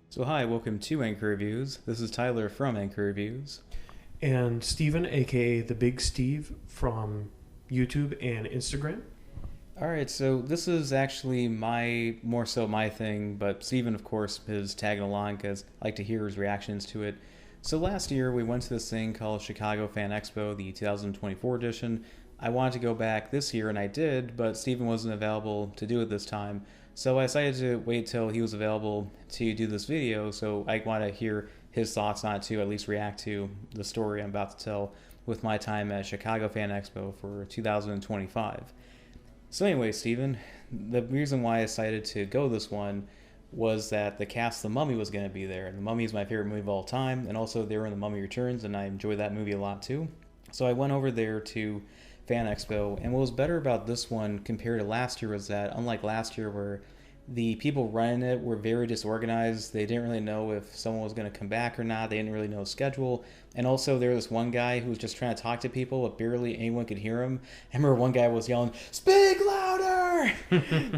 So hi, welcome to Anchor Reviews. This is Tyler from Anchor Reviews. And Steven, aka the Big Steve from YouTube and Instagram. Alright, so this is actually more so my thing, but Steven, of course, is tagging along because I like to hear his reactions to it. So last year we went to this thing called Chicago Fan Expo, the 2024 edition. I wanted to go back this year, and I did, but Steven wasn't available to do it this time. So I decided to wait till he was available to do this video, so I want to hear his thoughts on it too, at least react to the story I'm about to tell with my time at Chicago Fan Expo for 2025. So anyway, Steven, the reason why I decided to go this one was that the cast of The Mummy was going to be there. And The Mummy is my favorite movie of all time, and also they were in The Mummy Returns, and I enjoyed that movie a lot too. So I went over there to Fan Expo, and what was better about this one compared to last year was that, unlike last year where the people running it were very disorganized. They didn't really know if someone was going to come back or not. They didn't really know the schedule. And also, there was this one guy who was just trying to talk to people, but barely anyone could hear him. I remember one guy was yelling, "Speak louder!"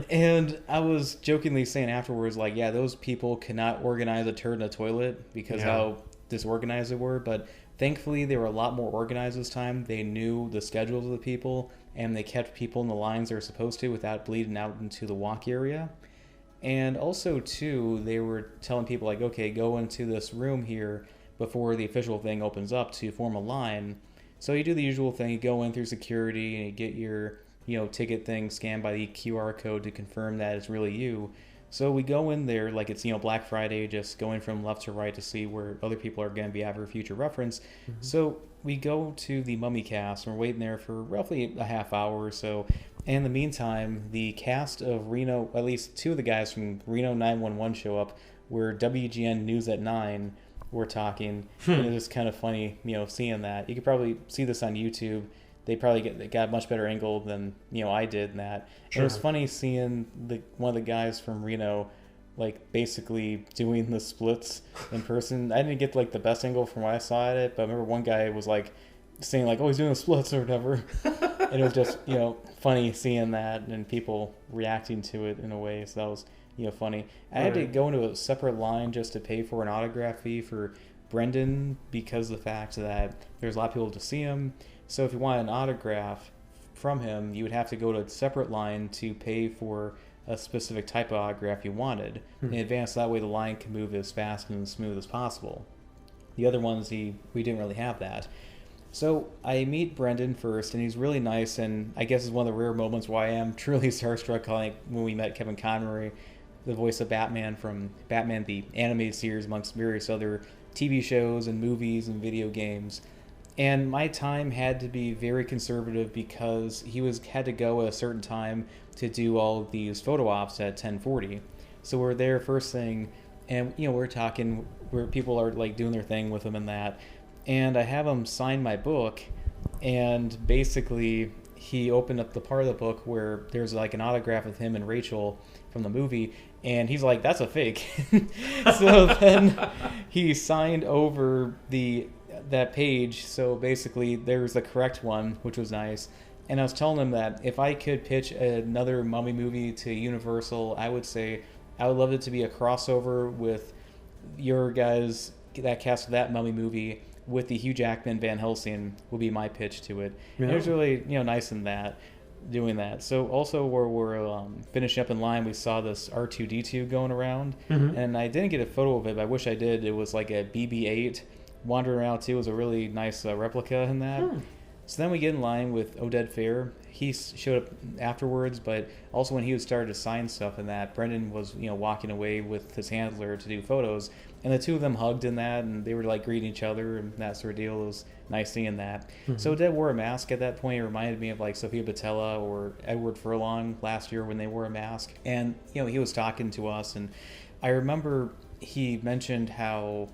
And I was jokingly saying afterwards, like, yeah, those people cannot organize a turd in a toilet because how disorganized they were. But thankfully, they were a lot more organized this time. They knew the schedules of the people, and they kept people in the lines they're supposed to without bleeding out into the walk area. And also, too, they were telling people, like, okay, go into this room here before the official thing opens up to form a line. So you do the usual thing. You go in through security and you get your, ticket thing scanned by the QR code to confirm that it's really you. So we go in there like it's, Black Friday, just going from left to right to see where other people are going to be at for future reference. Mm-hmm. So we go to the Mummy cast and we're waiting there for roughly a half hour or so. And in the meantime, the cast of Reno, at least two of the guys from Reno 911 show up, where WGN News at 9 were talking. And it was kind of funny, seeing that. You could probably see this on YouTube. They probably got a much better angle than, I did in that. Sure. And it was funny seeing one of the guys from Reno, like, basically doing the splits in person. I didn't get, like, the best angle from what I saw at it, but I remember one guy was, like, saying, like, oh, he's doing the splits or whatever. And it was just, funny seeing that and people reacting to it in a way. So that was, funny. I had to go into a separate line just to pay for an autograph fee for Brendan because of the fact that there's a lot of people to see him. So if you want an autograph from him, you would have to go to a separate line to pay for a specific type of autograph you wanted in advance. That way the line can move as fast and as smooth as possible. The other ones, we didn't really have that. So I meet Brendan first, and he's really nice, and I guess it's one of the rare moments where I am truly starstruck, like when we met Kevin Conroy, the voice of Batman from Batman the animated series, amongst various other TV shows and movies and video games. And my time had to be very conservative because he had to go at a certain time to do all of these photo ops at 10:40. So we're there first thing, and we're talking where people are like doing their thing with him and that. And I have him sign my book, and basically he opened up the part of the book where there's like an autograph of him and Rachel from the movie, and he's like, that's a fake. So then he signed over that page, so basically there was the correct one, which was nice. And I was telling him that if I could pitch another Mummy movie to Universal, I would say I would love it to be a crossover with your guys, that cast of that Mummy movie, with the Hugh Jackman Van Helsing will be my pitch to it. Yeah. And it was really nice in that, doing that. So also where we're finishing up in line, we saw this R2-D2 going around, and I didn't get a photo of it, but I wish I did. It was like a BB-8 wandering around too. It was a really nice replica in that. So then we get in line with Oded Fair. He showed up afterwards, but also when he started to sign stuff and that, Brendan was walking away with his handler to do photos, and the two of them hugged in that, and they were like greeting each other and that sort of deal. It was nice seeing that. So Oded wore a mask at that point. It reminded me of like Sophia Boutella or Edward Furlong last year when they wore a mask, and he was talking to us, and I remember he mentioned how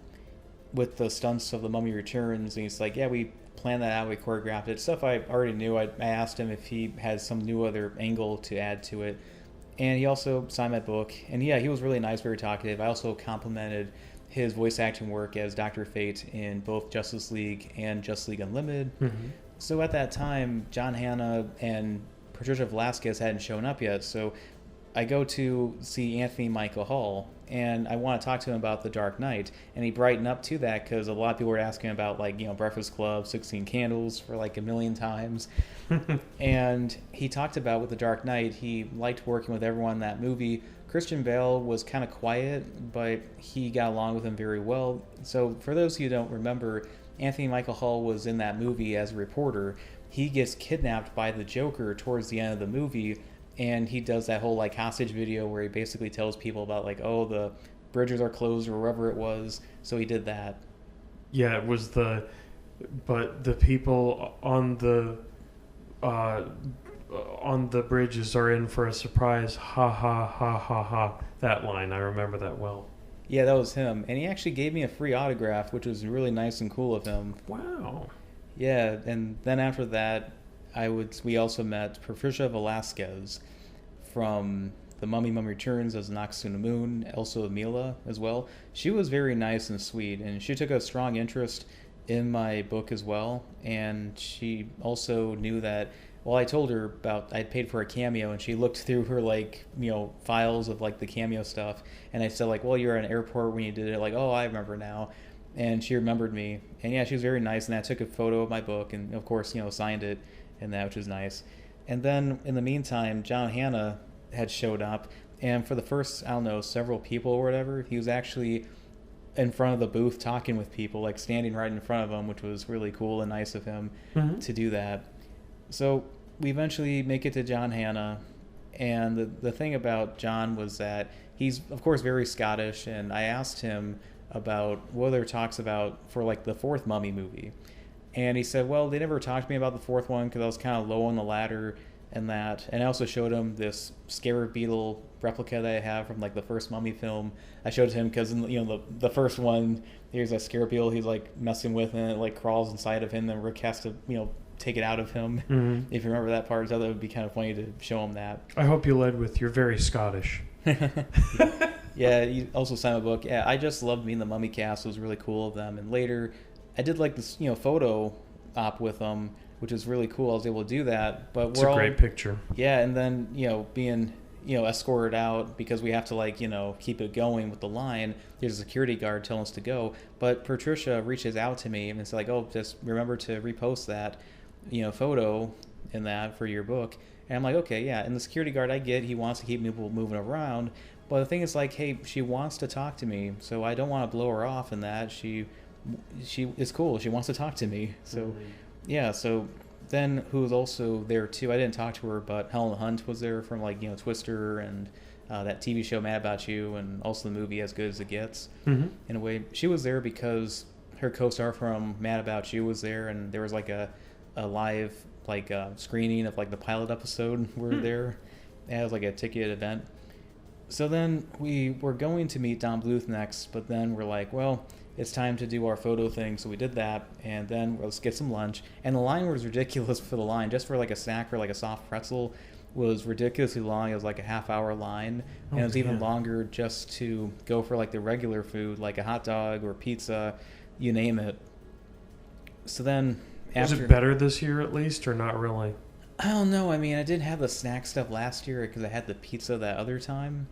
with the stunts of The Mummy Returns, and he's like, yeah, we planned that out, we choreographed it. Stuff I already knew. I asked him if he had some new other angle to add to it. And he also signed my book. And yeah, he was really nice, very talkative. I also complimented his voice acting work as Dr. Fate in both Justice League and Justice League Unlimited. So at that time, John Hannah and Patricia Velasquez hadn't shown up yet. So I go to see Anthony Michael Hall, and I want to talk to him about The Dark Knight, and he brightened up to that because a lot of people were asking about like Breakfast Club, 16 Candles for like a million times, and he talked about with The Dark Knight he liked working with everyone in that movie. Christian Bale was kind of quiet, but he got along with him very well. So for those who don't remember, Anthony Michael Hall was in that movie as a reporter. He gets kidnapped by the Joker towards the end of the movie, and he does that whole like hostage video where he basically tells people about like, oh, the bridges are closed or wherever it was. So he did that. Yeah, it was but the people on the bridges are in for a surprise. Ha ha ha ha ha. That line, I remember that well. Yeah, that was him, and he actually gave me a free autograph, which was really nice and cool of him. Wow. Yeah, and then after that, we also met Patricia Velasquez from The Mummy Returns as Noxuna Moon, also Mila as well. She was very nice and sweet, and she took a strong interest in my book as well, and she also knew that, well, I told her about, I'd paid for a cameo, and she looked through her, like, files of, like, the cameo stuff, and I said, like, well, you were at an airport when you did it, like, oh, I remember now. And she remembered me, and yeah, she was very nice, and I took a photo of my book, and of course, signed it, and that, which was nice. And then, in the meantime, John Hannah had showed up, and for the first, I don't know, several people or whatever, he was actually in front of the booth talking with people, like standing right in front of them, which was really cool and nice of him to do that. So we eventually make it to John Hannah, and the thing about John was that he's, of course, very Scottish, and I asked him about what there talks about for like the fourth Mummy movie, and he said, well, they never talked to me about the fourth one because I was kind of low on the ladder and that. And I also showed him this scarab beetle replica that I have from like the first Mummy film. I showed it to him because in the first one, there's a scarab beetle he's like messing with, and it like crawls inside of him, and Rick has to take it out of him. If you remember that part, so that would be kind of funny to show him that. I hope you led with, you're very Scottish. Yeah, you also signed a book. Yeah, I just loved meeting the Mummy cast. It was really cool of them. And later, I did like this, photo op with them, which is really cool. I was able to do that. But it's a great picture. Yeah, and then being escorted out because we have to like keep it going with the line. There's a security guard telling us to go. But Patricia reaches out to me and it's like, oh, just remember to repost that photo in that for your book. And I'm like, okay, yeah. And the security guard, I get, he wants to keep people moving around. But the thing is, like, hey, she wants to talk to me, so I don't want to blow her off in that. She is cool. She wants to talk to me. So, yeah, so then who was also there, too, I didn't talk to her, but Helen Hunt was there from, like, Twister and that TV show Mad About You, and also the movie As Good As It Gets, in a way. She was there because her co-star from Mad About You was there, and there was, like, a live, like, screening of, like, the pilot episode were there. It was, like, a ticket event. So then we were going to meet Don Bluth next, but then we're like, well, it's time to do our photo thing. So we did that, and then let's get some lunch. And the line was ridiculous for the line. Just for like a snack or like a soft pretzel was ridiculously long. It was like a half-hour line. And it was even longer just to go for like the regular food, like a hot dog or pizza, you name it. So then after... Was it better this year at least, or not really? I don't know. I mean, I didn't have the snack stuff last year because I had the pizza that other time.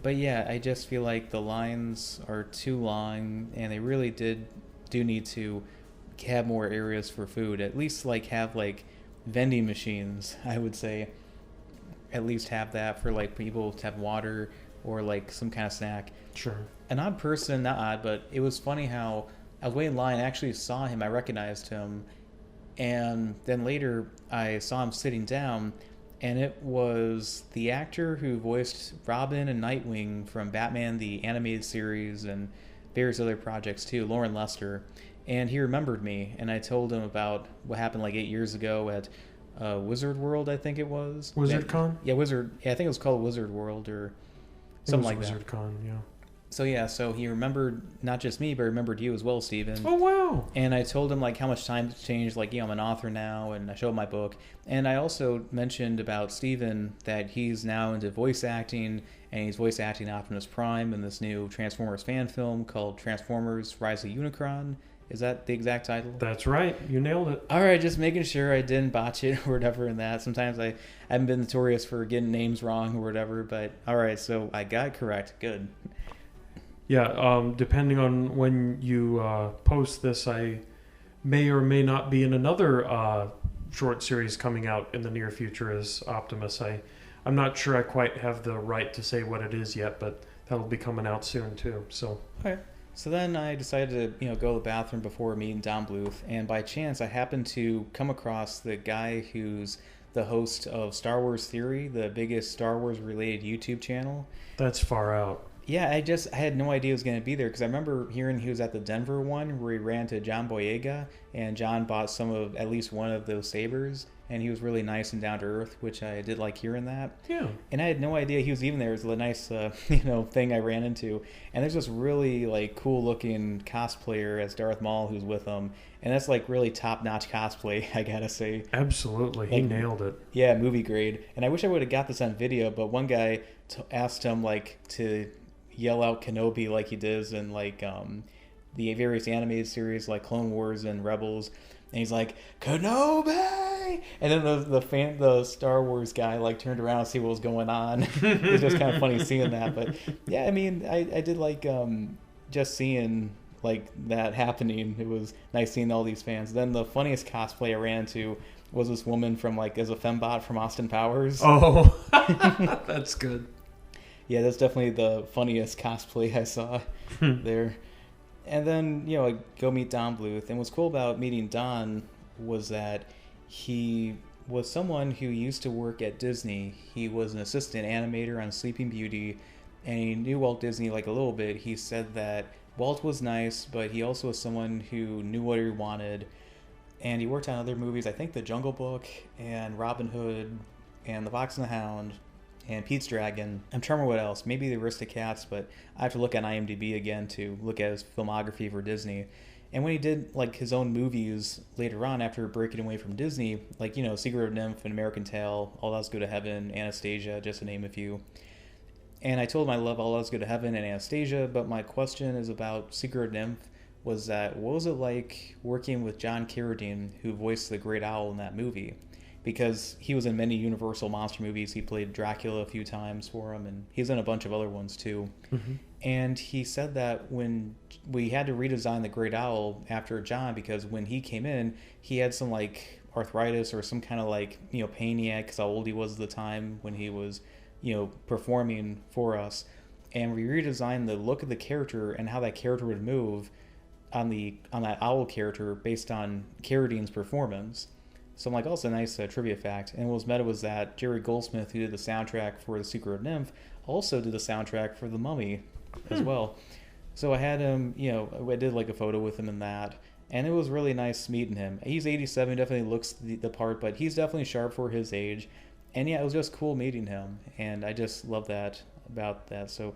But yeah, I just feel like the lines are too long, and they really do need to have more areas for food. At least like have like vending machines, I would say. At least have that for like people to have water or like some kind of snack. Sure. An odd person, not odd, but it was funny how I was waiting in line. I actually saw him. I recognized him. And then later, I saw him sitting down, and it was the actor who voiced Robin and Nightwing from Batman, the animated series, and various other projects too, Lauren Lester. And he remembered me, and I told him about what happened like 8 years ago at Wizard World, I think it was. WizardCon? Yeah, I think it was called Wizard World or something like that. WizardCon, yeah. So yeah, so he remembered not just me, but remembered you as well, Stephen. Oh, wow. And I told him like how much time's changed, like, I'm an author now, and I showed him my book. And I also mentioned about Stephen that he's now into voice acting, and he's voice acting Optimus Prime in this new Transformers fan film called Transformers Rise of Unicron, Is that the exact title? That's right. You nailed it. All right, just making sure I didn't botch it or whatever in that. Sometimes I haven't been notorious for getting names wrong or whatever, but all right, so I got it correct. Good. Yeah, depending on when you post this, I may or may not be in another short series coming out in the near future as Optimus. I'm not sure I quite have the right to say what it is yet, but that'll be coming out soon too. So. Okay. So then I decided to, go to the bathroom before meeting Don Bluth, and by chance I happened to come across the guy who's the host of Star Wars Theory, the biggest Star Wars related YouTube channel. That's far out. Yeah, I had no idea he was going to be there because I remember hearing he was at the Denver one where he ran to John Boyega, and John bought at least one of those sabers, and he was really nice and down to earth, which I did like hearing that. Yeah. And I had no idea he was even there. It was a nice, thing I ran into. And there's this really cool looking cosplayer as Darth Maul who's with him, and that's really top notch cosplay, I gotta say. Absolutely, he nailed it. Yeah, movie grade. And I wish I would have got this on video, but one guy asked him to yell out Kenobi like he does in the various animated series like Clone Wars and Rebels, and he's like, Kenobi, and then the Star Wars guy turned around to see what was going on. It was just kind of funny seeing that. But yeah, I mean, I did just seeing that happening. It was nice seeing all these fans. Then the funniest cosplay I ran into was this woman from as a fembot from Austin Powers. Oh, that's good. Yeah, that's definitely the funniest cosplay I saw there. And then, I go meet Don Bluth. And what's cool about meeting Don was that he was someone who used to work at Disney. He was an assistant animator on Sleeping Beauty, and he knew Walt Disney a little bit. He said that Walt was nice, but he also was someone who knew what he wanted. And he worked on other movies, I think The Jungle Book and Robin Hood and The Fox and the Hound and Pete's Dragon. I'm trying to remember what else. Maybe the Aristocats, but I have to look at IMDb again to look at his filmography for Disney. And when he did his own movies later on after breaking away from Disney, Secret of Nymph and American Tail, All Else Go to Heaven, Anastasia, just to name a few. And I told him I love All Else Go to Heaven and Anastasia, but my question is about Secret of Nymph was that what was it like working with John Carradine, who voiced the Great Owl in that movie? Because he was in many Universal monster movies. He played Dracula a few times for him, and he's in a bunch of other ones too. Mm-hmm. And he said that when we had to redesign the Great Owl after John, because when he came in, he had some arthritis or some kind of pain he had because how old he was at the time when he was, performing for us. And we redesigned the look of the character and how that character would move on that owl character based on Carradine's performance. So I'm oh, it's a nice trivia fact. And what was meta was that Jerry Goldsmith, who did the soundtrack for The Secret of Nymph, also did the soundtrack for The Mummy as well. So I had him, I did a photo with him in that. And it was really nice meeting him. He's 87, definitely looks the part, but he's definitely sharp for his age. And yeah, it was just cool meeting him. And I just love that about that. So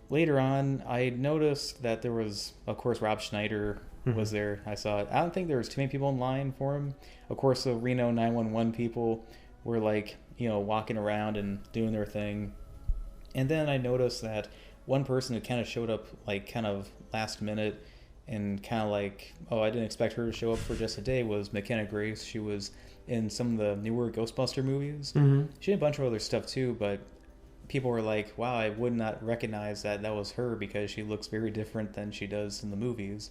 later on, I noticed that there was, of course, Rob Schneider was there. I saw it. I don't think there was too many people in line for him. Of course, the Reno 911 people were walking around and doing their thing. And then I noticed that one person who kind of showed up kind of last minute and kind of oh, I didn't expect her to show up for just a day was McKenna Grace. She was in some of the newer Ghostbuster movies. Mm-hmm. She did a bunch of other stuff too, but people were wow, I would not recognize that was her because she looks very different than she does in the movies.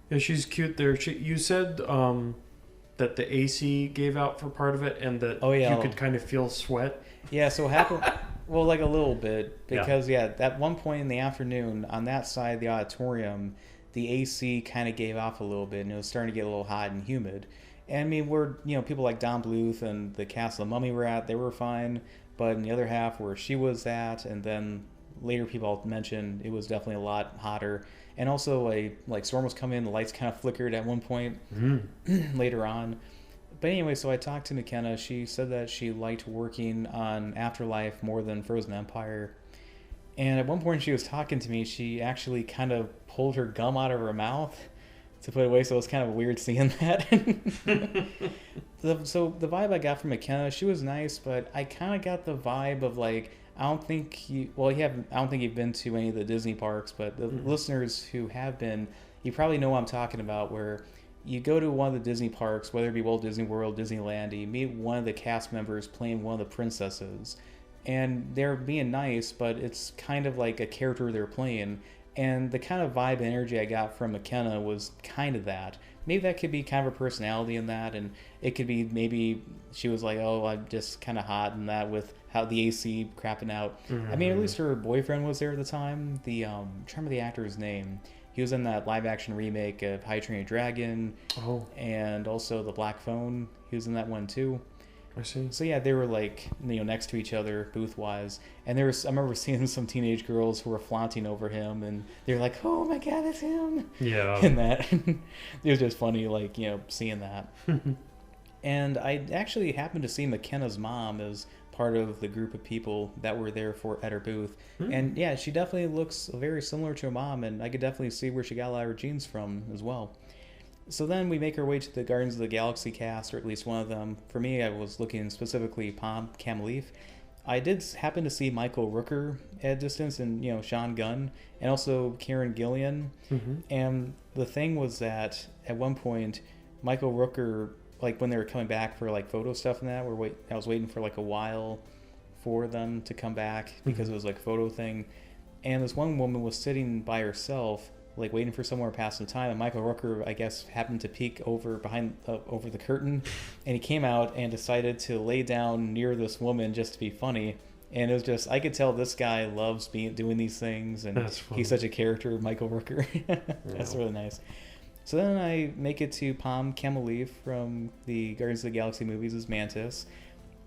Yeah, she's cute there. You said that the AC gave out for part of it and that you could kind of feel sweat. Yeah, so it happened, well, a little bit. Because, at one point in the afternoon, on that side of the auditorium, the AC kind of gave off a little bit, and it was starting to get a little hot and humid. And, I mean, people like Don Bluth and the cast of The Mummy were at, they were fine. But in the other half where she was at, and then later people mentioned it was definitely a lot hotter. And also, storm was coming in, the lights kind of flickered at one point later on. But anyway, so I talked to McKenna. She said that she liked working on Afterlife more than Frozen Empire. And at one point she was talking to me, she actually kind of pulled her gum out of her mouth to put it away, so it was kind of weird seeing that. So the vibe I got from McKenna, she was nice, but I kind of got the vibe of I don't think you've been to any of the Disney parks, but the listeners who have been, you probably know what I'm talking about, where you go to one of the Disney parks, whether it be Walt Disney World, Disneyland, you meet one of the cast members playing one of the princesses, and they're being nice, but it's kind of like a character they're playing. And the kind of vibe and energy I got from McKenna was kind of that. Maybe that could be kind of a personality in that, and it could be maybe she was like, oh, I'm just kind of hot in that with how the AC crapping out. I mean, at least her boyfriend was there at the time. I'm trying to remember the actor's name. He was in that live action remake of How to Train Your Dragon. Oh. And also The Black Phone. He was in that one too. I see. So yeah, they were like, next to each other booth wise, and I remember seeing some teenage girls who were flaunting over him, and they were like, "Oh my God, it's him!" Yeah. And that it was just funny, like seeing that. And I actually happened to see McKenna's mom as part of the group of people that were there at her booth, and yeah, she definitely looks very similar to her mom, and I could definitely see where she got a lot of her genes from as well. So then we make our way to the Guardians of the Galaxy cast, or at least one of them. For me, I was looking specifically Palm Cameleaf. I did happen to see Michael Rooker at a distance, and Sean Gunn, and also Karen Gillian. And the thing was that at one point, Michael Rooker, like when they were coming back for like photo stuff and that, I was waiting for like a while for them to come back because it was like a photo thing. And this one woman was sitting by herself, like waiting for somewhere past the time, and Michael Rooker, I guess, happened to peek over over the curtain, and he came out and decided to lay down near this woman just to be funny. And it was just, I could tell this guy loves doing these things, and he's such a character, Michael Rooker. That's really nice. So then I make it to Palm Cameleaf from the Guardians of the Galaxy movies as Mantis,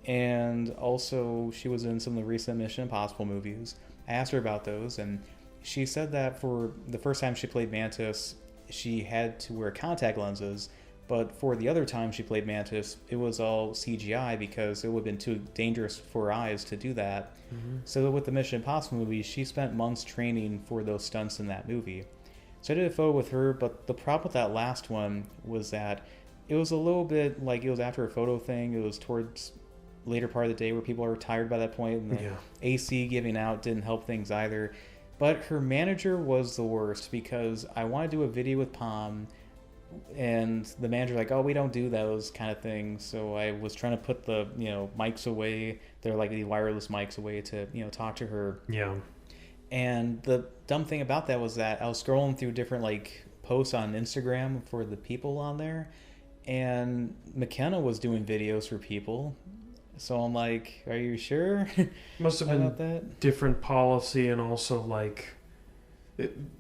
and also she was in some of the recent Mission Impossible movies. I asked her about those, and she said that for the first time she played Mantis, she had to wear contact lenses, but for the other time she played Mantis, it was all CGI because it would have been too dangerous for her eyes to do that. So with the Mission Impossible movie, she spent months training for those stunts in that movie. So I did a photo with her, but the problem with that last one was that it was a little bit like it was after a photo thing. It was towards later part of the day where people are tired by that point, and the AC giving out didn't help things either. But her manager was the worst because I wanted to do a video with Palm, and the manager was like, oh, we don't do those kind of things. So I was trying to put the mics away. They're like the wireless mics away to talk to her. Yeah. And the dumb thing about that was that I was scrolling through different like posts on Instagram for the people on there, and McKenna was doing videos for people. So I'm like, are you sure? Must have been that? Different policy, and also like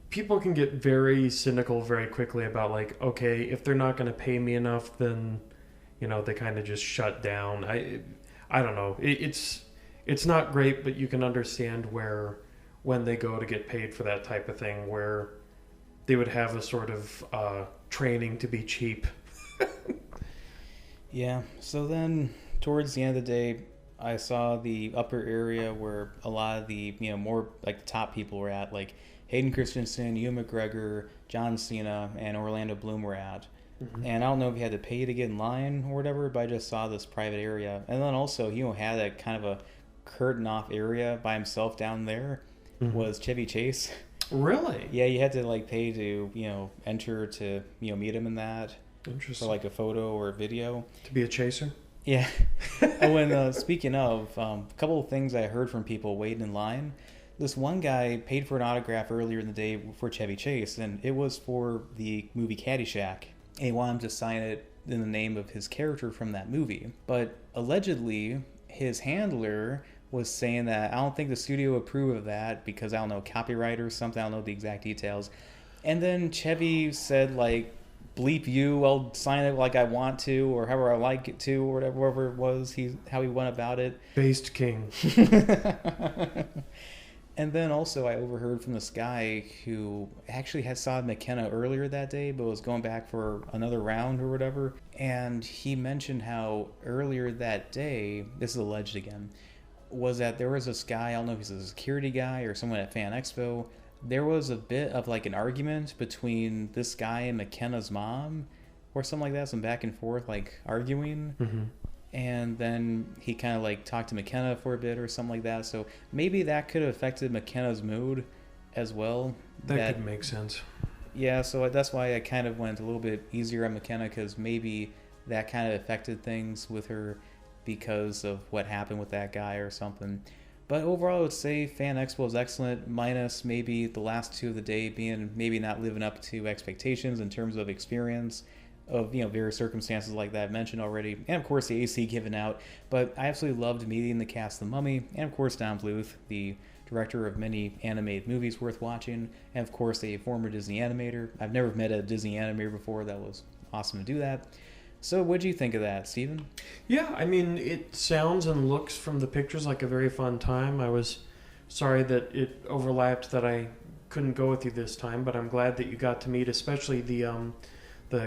people can get very cynical very quickly about like, okay, if they're not going to pay me enough, then they kind of just shut down. I don't know. It's not great, but you can understand where when they go to get paid for that type of thing, where they would have a sort of training to be cheap. Yeah. So then, towards the end of the day, I saw the upper area where a lot of the more like the top people were at, like Hayden Christensen, Ewan McGregor, John Cena, and Orlando Bloom were at. And I don't know if you had to pay to get in line or whatever, but I just saw this private area. And then also, had a kind of a curtain off area by himself down there. Was Chevy Chase. Really? Yeah, you had to like pay to enter to meet him in that. Interesting. For like a photo or a video. To be a chaser? Yeah. Oh, and speaking of, a couple of things I heard from people waiting in line. This one guy paid for an autograph earlier in the day for Chevy Chase, and it was for the movie Caddyshack. And he wanted him to sign it in the name of his character from that movie. But allegedly, his handler was saying that I don't think the studio approved of that because I don't know, copyright or something. I don't know the exact details. And then Chevy said like, bleep you, I'll sign it like I want to, or however I like it to, or whatever it was how he went about it. Based king. And then also I overheard from this guy who actually had saw McKenna earlier that day, but was going back for another round or whatever. And he mentioned how earlier that day, this is alleged again, was that there was this guy, I don't know if he's a security guy or someone at Fan Expo. There was a bit of like an argument between this guy and McKenna's mom or something like that, some back and forth like arguing. And then he kind of like talked to McKenna for a bit or something like that. So maybe that could have affected McKenna's mood as well. That could make sense. Yeah, so that's why I kind of went a little bit easier on McKenna, because maybe that kind of affected things with her because of what happened with that guy or something. But overall, I would say Fan Expo is excellent, minus maybe the last two of the day being maybe not living up to expectations in terms of experience of various circumstances like that I've mentioned already, and of course the AC given out. But I absolutely loved meeting the cast of The Mummy, and of course Don Bluth, the director of many animated movies worth watching, and of course a former Disney animator. I've never met a Disney animator before. That was awesome to do that. So what do you think of that, Steven? Yeah, I mean, it sounds and looks from the pictures like a very fun time. I was sorry that it overlapped that I couldn't go with you this time, but I'm glad that you got to meet, especially the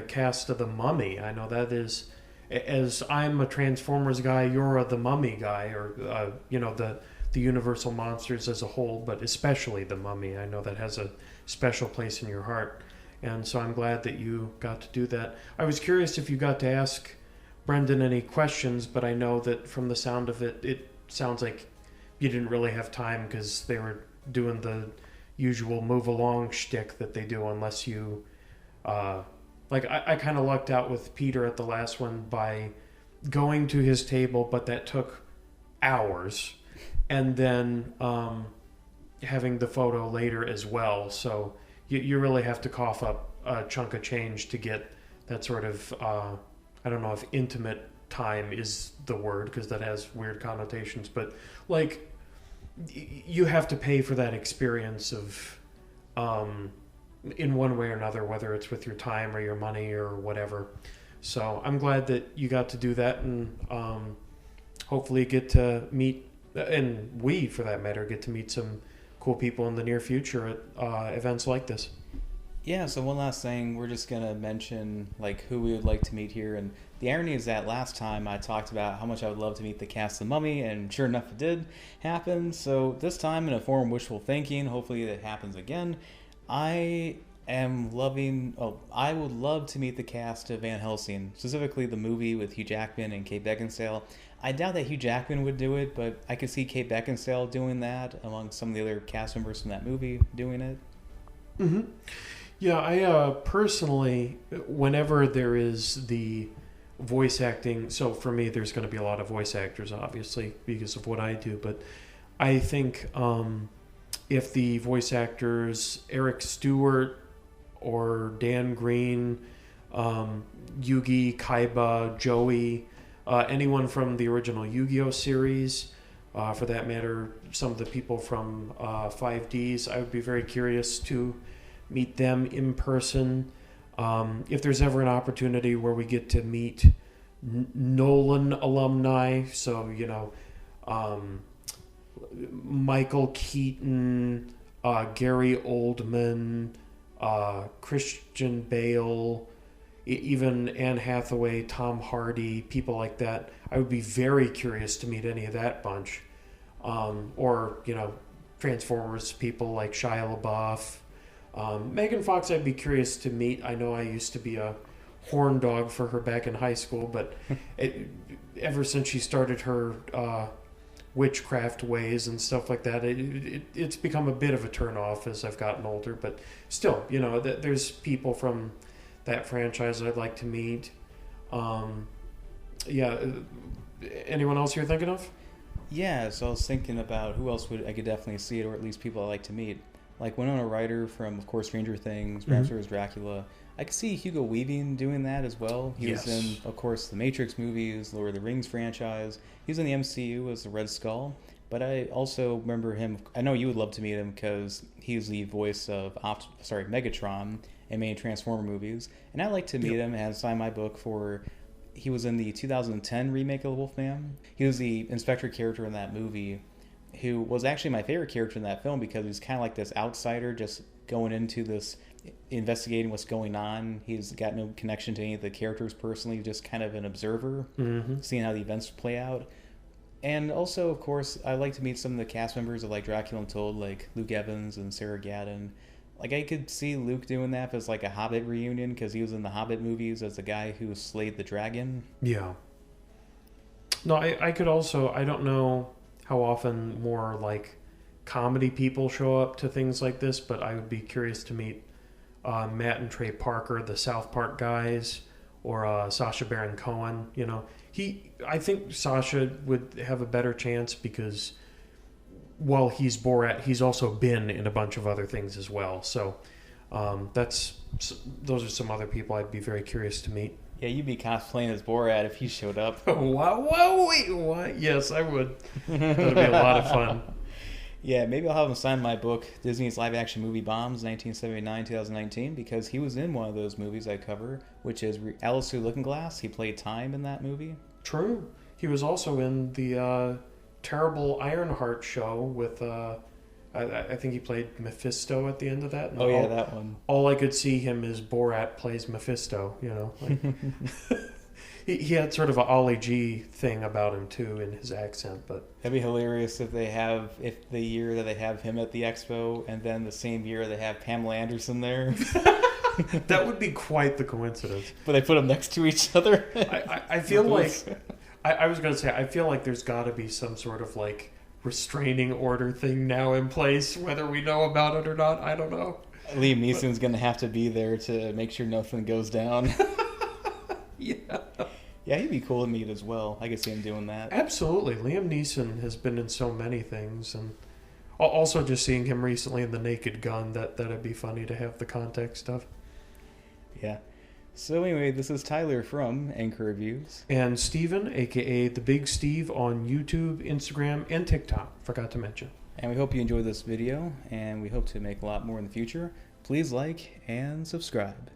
cast of The Mummy. I know that is, as I'm a Transformers guy, you're the Mummy guy, or the Universal monsters as a whole, but especially The Mummy. I know that has a special place in your heart. And so I'm glad that you got to do that. I was curious if you got to ask Brendan any questions, but I know that from the sound of it, it sounds like you didn't really have time because they were doing the usual move along shtick that they do unless you... I kind of lucked out with Peter at the last one by going to his table, but that took hours. And then having the photo later as well. So... You really have to cough up a chunk of change to get that sort of, I don't know if intimate time is the word, because that has weird connotations, but like you have to pay for that experience of, in one way or another, whether it's with your time or your money or whatever. So I'm glad that you got to do that, and hopefully get to meet, and we, for that matter, get to meet some cool people in the near future at events like this. Yeah, so one last thing, we're just going to mention like who we would like to meet here. And the irony is that last time I talked about how much I would love to meet the cast of Mummy, and sure enough it did happen. So this time, in a form of wishful thinking, hopefully that happens again, I would love to meet the cast of Van Helsing, specifically the movie with Hugh Jackman and Kate Beckinsale. I doubt that Hugh Jackman would do it, but I could see Kate Beckinsale doing that among some of the other cast members from that movie doing it. Mm-hmm. Yeah, I personally, whenever there is the voice acting, so for me there's going to be a lot of voice actors, obviously, because of what I do, but I think if the voice actors, Eric Stewart or Dan Green, Yugi, Kaiba, Joey, anyone from the original Yu-Gi-Oh series, for that matter, some of the people from 5Ds, I would be very curious to meet them in person. If there's ever an opportunity where we get to meet Nolan alumni, so, Michael Keaton, Gary Oldman, Christian Bale, even Anne Hathaway, Tom Hardy, people like that. I would be very curious to meet any of that bunch. Or, Transformers people like Shia LaBeouf. Megan Fox I'd be curious to meet. I know I used to be a horn dog for her back in high school, but ever since she started her witchcraft ways and stuff like that, it's become a bit of a turnoff as I've gotten older. But still, there's people from that franchise I'd like to meet. Anyone else you're thinking of? Yeah, so I was thinking about who else I could definitely see it, or at least people I like to meet. Like Winona Ryder from, of course, Stranger Things, Bram Stoker's Dracula. I could see Hugo Weaving doing that as well. He was in, of course, the Matrix movies, Lord of the Rings franchise. He was in the MCU as the Red Skull. But I also remember him, I know you would love to meet him because he's the voice of Megatron in many Transformer movies. And I'd like to meet him and sign my book for... He was in the 2010 remake of The Wolfman. He was the Inspector character in that movie, who was actually my favorite character in that film because he's kind of like this outsider just going into this, investigating what's going on. He's got no connection to any of the characters personally, just kind of an observer, seeing how the events play out. And also, of course, I like to meet some of the cast members of like Dracula Untold, like Luke Evans and Sarah Gadon. Like, I could see Luke doing that as like a Hobbit reunion because he was in the Hobbit movies as the guy who slayed the dragon. Yeah. No, I could also, I don't know how often more like comedy people show up to things like this, but I would be curious to meet Matt and Trey Parker, the South Park guys, or Sacha Baron Cohen. You know, I think Sacha would have a better chance because while he's Borat, he's also been in a bunch of other things as well. So those are some other people I'd be very curious to meet. Yeah, you'd be cosplaying as Borat if he showed up. Wow, wait, what? Yes, I would. That'd be a lot of fun. Yeah, maybe I'll have him sign my book, Disney's live-action movie Bombs, 1979-2019, because he was in one of those movies I cover, which is Alice Through Looking Glass. He played Time in that movie. True. He was also in the terrible Ironheart show with, I think he played Mephisto at the end of that. And yeah, that one. All I could see him is Borat plays Mephisto, you know. Like, he had sort of a Ollie G thing about him, too, in his accent. But that'd be hilarious if the year that they have him at the Expo, and then the same year they have Pamela Anderson there. That would be quite the coincidence. But they put them next to each other. I feel like... I was going to say, I feel like there's got to be some sort of, like, restraining order thing now in place, whether we know about it or not. I don't know. Liam Neeson's going to have to be there to make sure nothing goes down. Yeah. Yeah, he'd be cool to meet as well. I could see him doing that. Absolutely. Liam Neeson has been in so many things, and also just seeing him recently in The Naked Gun, that'd be funny to have the context of. Yeah. So anyway, this is Tyler from Anchor Reviews. And Steven, a.k.a. The Big Steve, on YouTube, Instagram, and TikTok. Forgot to mention. And we hope you enjoyed this video, and we hope to make a lot more in the future. Please like and subscribe.